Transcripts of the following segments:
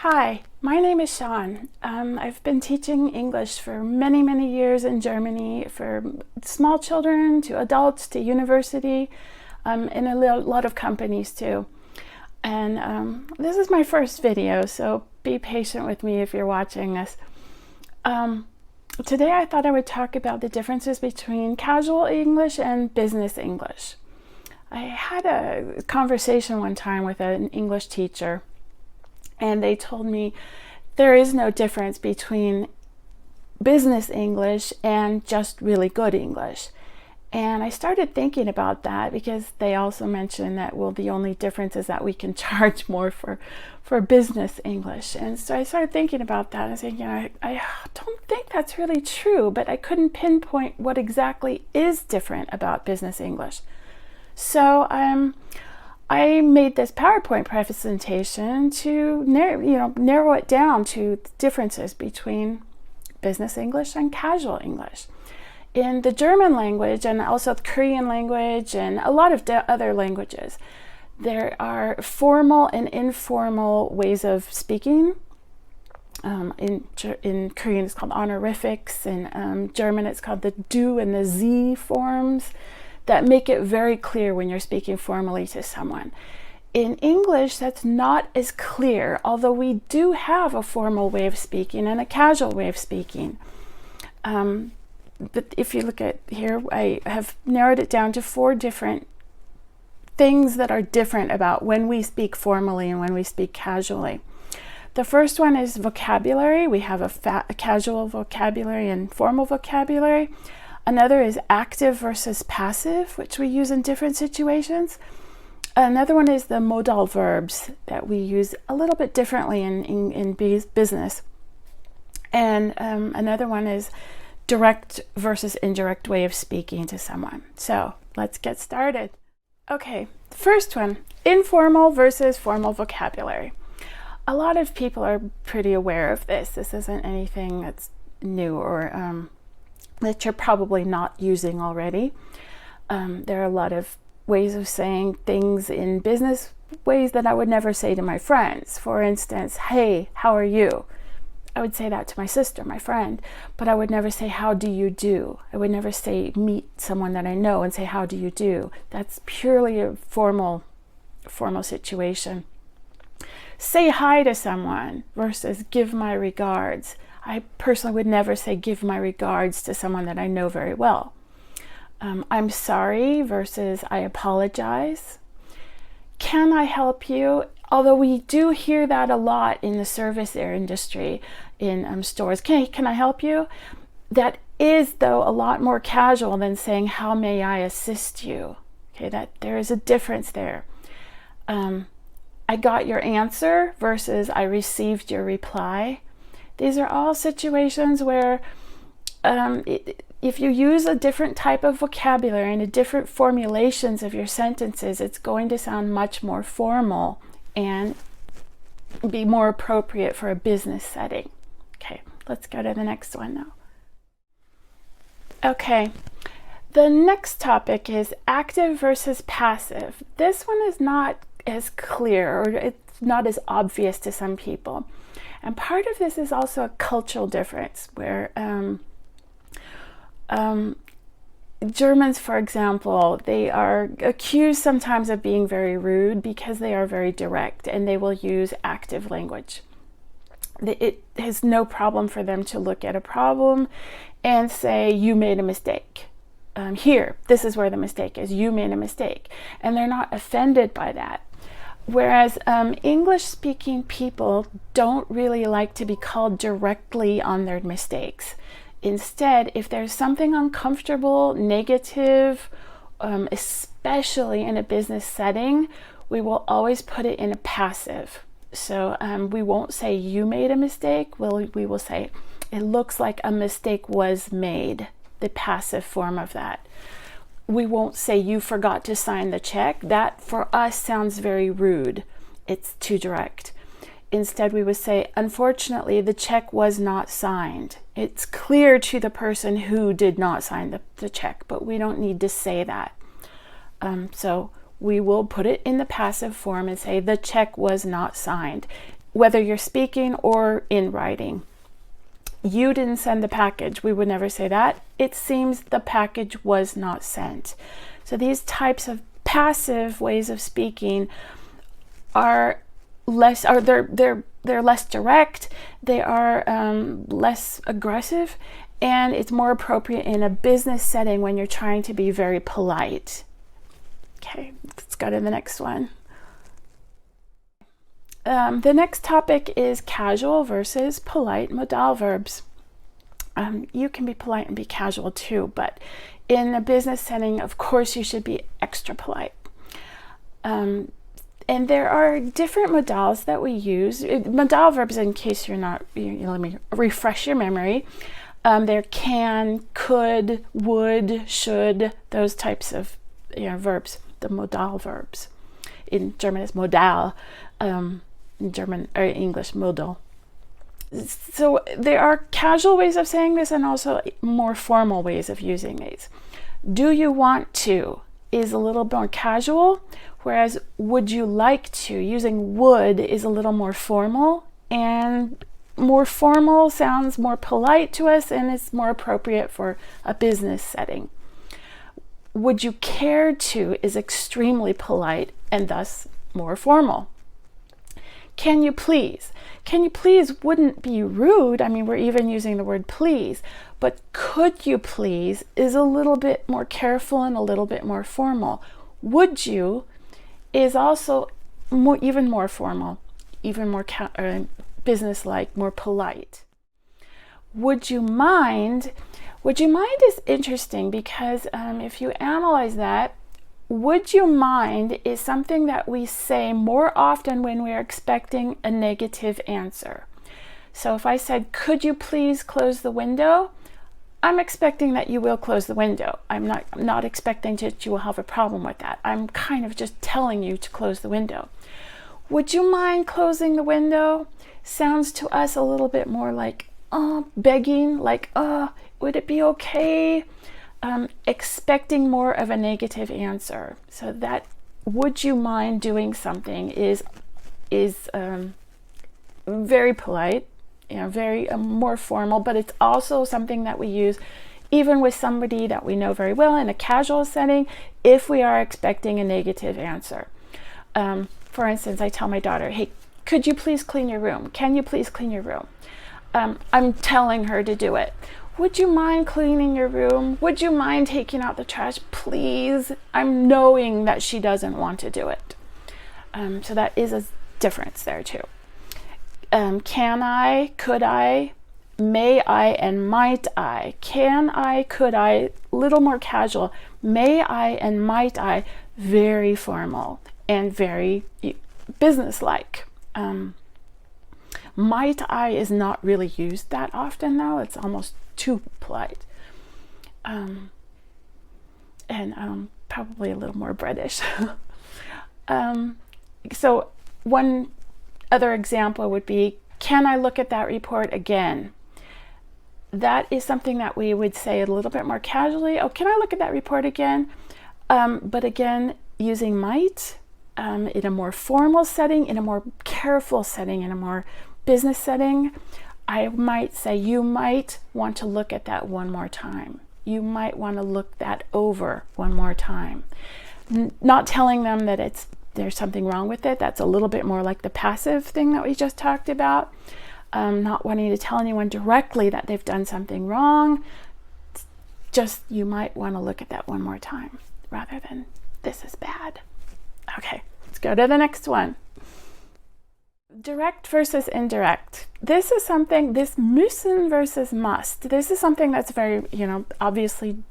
Hi, my name is Sean. I've been teaching English for many years in Germany, for small children to adults to university, in a lot of companies too. And this is my first video, so be patient with me if you're watching this. Today I thought I would talk about the differences between casual English and business English. I had a conversation one time with an English teacher, and they told me there is no difference between business English and just really good English. And I started thinking about that because they also mentioned that, well, the only difference is that we can charge more for business English. And so I started thinking about that and saying, I don't think that's really true, but I couldn't pinpoint what exactly is different about business English. So I made this PowerPoint presentation to narrow it down to the differences between business English and casual English. In the German language and also the Korean language and a lot of other languages, there are formal and informal ways of speaking. In Korean it's called honorifics, in German it's called the du and the sie forms that make it very clear when you're speaking formally to someone. In English, that's not as clear, although we do have a formal way of speaking and a casual way of speaking. But if you look at here, I have narrowed it down to 4 different things that are different about when we speak formally and when we speak casually. The first one is vocabulary. We have a casual vocabulary and formal vocabulary. Another is active versus passive, which we use in different situations. Another one is the modal verbs that we use a little bit differently in business. And another one is direct versus indirect way of speaking to someone. So let's get started. Okay, the first one, informal versus formal vocabulary. A lot of people are pretty aware of this. This isn't anything that's new or that you're probably not using already. There are a lot of ways of saying things in business ways that I would never say to my friends. For instance, hey, how are you? I would say that to my sister, my friend, but I would never say, how do you do? I would never say, meet someone that I know and say, how do you do? That's purely a formal situation. Say hi to someone versus give my regards. I personally would never say give my regards to someone that I know very well. I'm sorry versus I apologize. Can I help you? Although we do hear that a lot in the service industry, in stores. Can I help you? That is, though, a lot more casual than saying, how may I assist you? Okay, that there is a difference there. I got your answer versus I received your reply. These are all situations where if you use a different type of vocabulary and a different formulations of your sentences, it's going to sound much more formal and be more appropriate for a business setting. Okay, let's go to the next one now. Okay, the next topic is active versus passive. This one is not as clear, or it's not as obvious to some people. And part of this is also a cultural difference where Germans, for example, they are accused sometimes of being very rude because they are very direct and they will use active language. It has no problem for them to look at a problem and say, you made a mistake. Here, this is where the mistake is. You made a mistake. And they're not offended by that. Whereas English-speaking people don't really like to be called directly on their mistakes. Instead, if there's something uncomfortable, negative, especially in a business setting, we will always put it in a passive. So we won't say you made a mistake. We will say it looks like a mistake was made, the passive form of that. We won't say you forgot to sign the check. That for us sounds very rude. It's too direct. Instead, we would say, unfortunately, the check was not signed. It's clear to the person who did not sign the check, but we don't need to say that. So we will put it in the passive form and say the check was not signed. whether you're speaking or in writing. You didn't send the package. We would never say that. It seems the package was not sent. So these types of passive ways of speaking are less, or they're less direct. They are less aggressive, and it's more appropriate in a business setting when you're trying to be very polite. Okay, let's go to the next one. The next topic is casual versus polite modal verbs. You can be polite and be casual too, but in a business setting, of course, you should be extra polite. And there are different modals that we use. Modal verbs, in case you're not, let me refresh your memory. There can, could, would, should, those types of verbs, the modal verbs. In German, it's modal. In German or English, modal. So there are casual ways of saying this and also more formal ways of using these. Do you want to is a little more casual, whereas would you like to, using would, is a little more formal, and more formal sounds more polite to us and it's more appropriate for a business setting. Would you care to is extremely polite and thus more formal. Can you please? Can you please wouldn't be rude. I mean, we're even using the word please, but could you please is a little bit more careful and a little bit more formal. Would you is also even more formal, even more business-like, more polite. Would you mind? Would you mind is interesting because if you analyze that, would you mind is something that we say more often when we're expecting a negative answer. So if I said, could you please close the window? I'm expecting that you will close the window. I'm not expecting that you will have a problem with that. I'm kind of just telling you to close the window. Would you mind closing the window? Sounds to us a little bit more like begging, like, would it be okay? Expecting more of a negative answer. So that would you mind doing something is very polite, very more formal, but it's also something that we use even with somebody that we know very well in a casual setting if we are expecting a negative answer. For instance, I tell my daughter, hey, could you please clean your room? Can you please clean your room? I'm telling her to do it. Would you mind cleaning your room? Would you mind taking out the trash, please? I'm knowing that she doesn't want to do it. So that is a difference there too. Can I, could I, may I, and might I. Can I, could I, little more casual. May I and might I, very formal and very businesslike. Might I is not really used that often though. It's almost too polite. And probably a little more British. So one other example would be, can I look at that report again? That is something that we would say a little bit more casually. Oh, can I look at that report again? But again, using might in a more formal setting, in a more careful setting, in a more business setting, I might say, you might want to look at that one more time. You might want to look that over one more time. Not telling them that there's something wrong with it. That's a little bit more like the passive thing that we just talked about. Not wanting to tell anyone directly that they've done something wrong. Just, you might want to look at that one more time rather than this is bad. Okay, let's go to the next one. Direct versus indirect. This is something, this müssen versus must. This is something that's very, obviously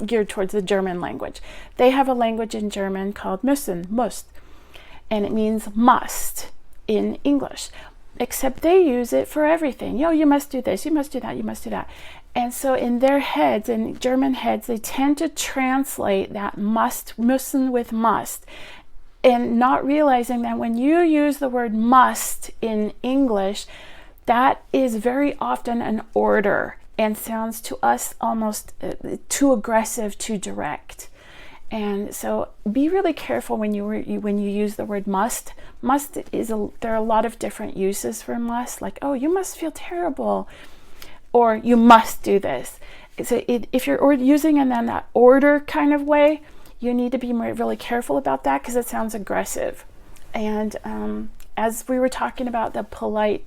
geared towards the German language. They have a language in German called müssen, must, and it means must in English, except they use it for everything. You must do this, you must do that, you must do that. And so in their heads, in German heads, they tend to translate that müssen with must, and not realizing that when you use the word must in English, that is very often an order and sounds to us almost too aggressive, too direct. And so be really careful when you use the word must. Must there are a lot of different uses for must, like, oh, you must feel terrible, or you must do this. So if you're using it in that order kind of way, you need to be really careful about that, because it sounds aggressive. And as we were talking about the polite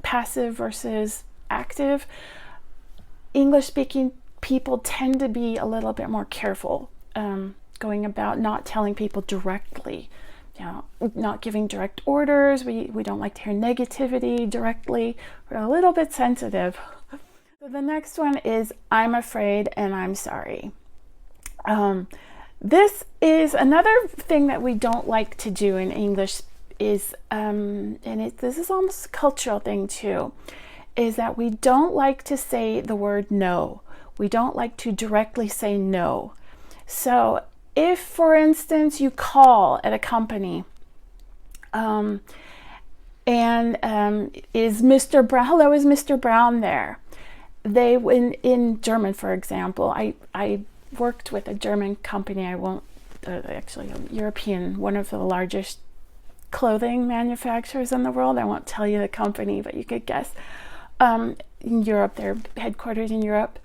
passive versus active, English speaking people tend to be a little bit more careful going about not telling people directly, not giving direct orders. We don't like to hear negativity directly. We're a little bit sensitive. So the next one is I'm afraid and I'm sorry. This is another thing that we don't like to do in English is, this is almost a cultural thing too, is that we don't like to say the word no. We don't like to directly say no. So if, for instance, you call at a company is Mr. Brown, hello, is Mr. Brown there? They, in German, for example, I worked with a German company, actually a European, one of the largest clothing manufacturers in the world. I won't tell you the company, but you could guess. In Europe, they're headquartered in Europe.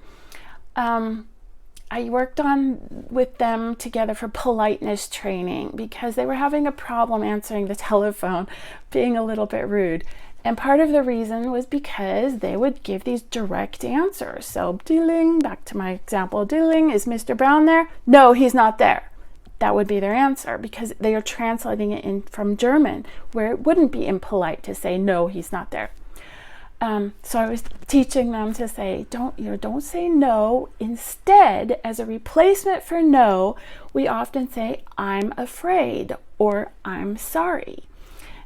I worked with them together for politeness training because they were having a problem answering the telephone, being a little bit rude. And part of the reason was because they would give these direct answers. So, dealing, back to my example, dealing, is Mr. Brown there? No, he's not there. That would be their answer, because they are translating it in from German, where it wouldn't be impolite to say, no, he's not there. So I was teaching them to say, don't say no. Instead, as a replacement for no, we often say, I'm afraid, or I'm sorry.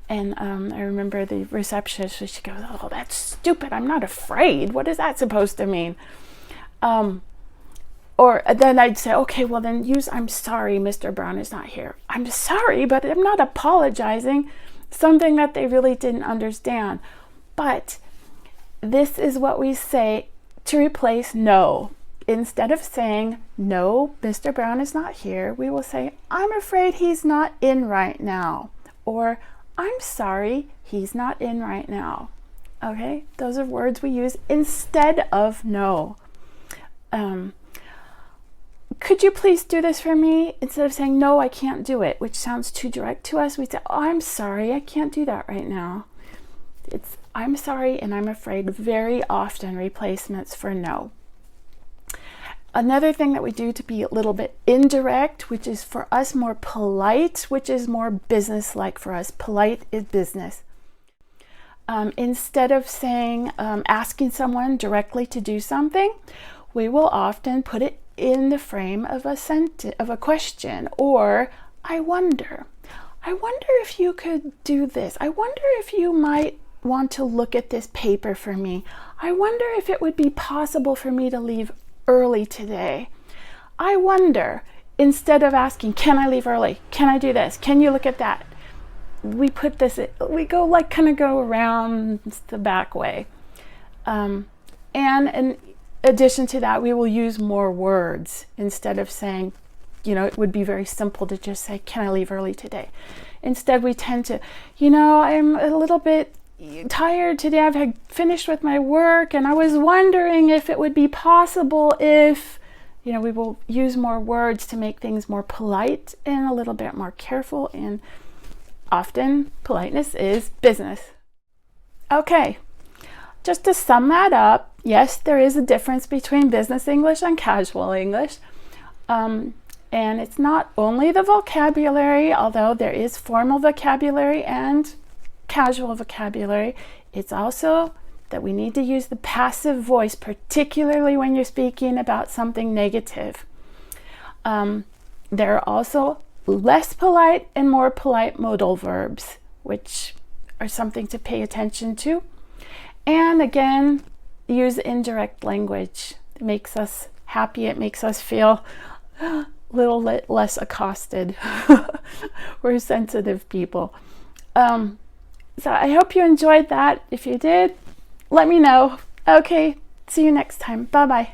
And I remember the receptionist, she goes, oh, that's stupid. I'm not afraid. What is that supposed to mean? Or then I'd say, okay, well then use, I'm sorry, Mr. Brown is not here. I'm sorry, but I'm not apologizing. Something that they really didn't understand. But this is what we say to replace no. Instead of saying, no, Mr. Brown is not here, we will say, I'm afraid he's not in right now. Or, I'm sorry, he's not in right now. Okay, those are words we use instead of no. Could you please do this for me? Instead of saying, no, I can't do it, which sounds too direct to us, we say, oh, I'm sorry, I can't do that right now. It's I'm sorry and I'm afraid, very often replacements for no. Another thing that we do to be a little bit indirect, which is for us more polite, which is more business-like for us. Polite is business. Instead of saying, asking someone directly to do something, we will often put it in the frame of a question, or I wonder if you could do this. I wonder if you might want to look at this paper for me. I wonder if it would be possible for me to leave early today. I wonder, instead of asking, can I leave early? Can I do this? Can you look at that? We go around the back way. And in addition to that, we will use more words instead of saying, it would be very simple to just say, can I leave early today? Instead, we tend to, I'm a little bit tired today. I've finished with my work and I was wondering if it would be possible if, we will use more words to make things more polite and a little bit more careful, and often politeness is business. Okay, just to sum that up, yes, there is a difference between business English and casual English. And it's not only the vocabulary, although there is formal vocabulary and casual vocabulary. It's also that we need to use the passive voice, particularly when you're speaking about something negative. There are also less polite and more polite modal verbs, which are something to pay attention to. And again, use indirect language. It makes us happy. It makes us feel a little less accosted. We're sensitive people. So I hope you enjoyed that. If you did, let me know. Okay, see you next time. Bye-bye.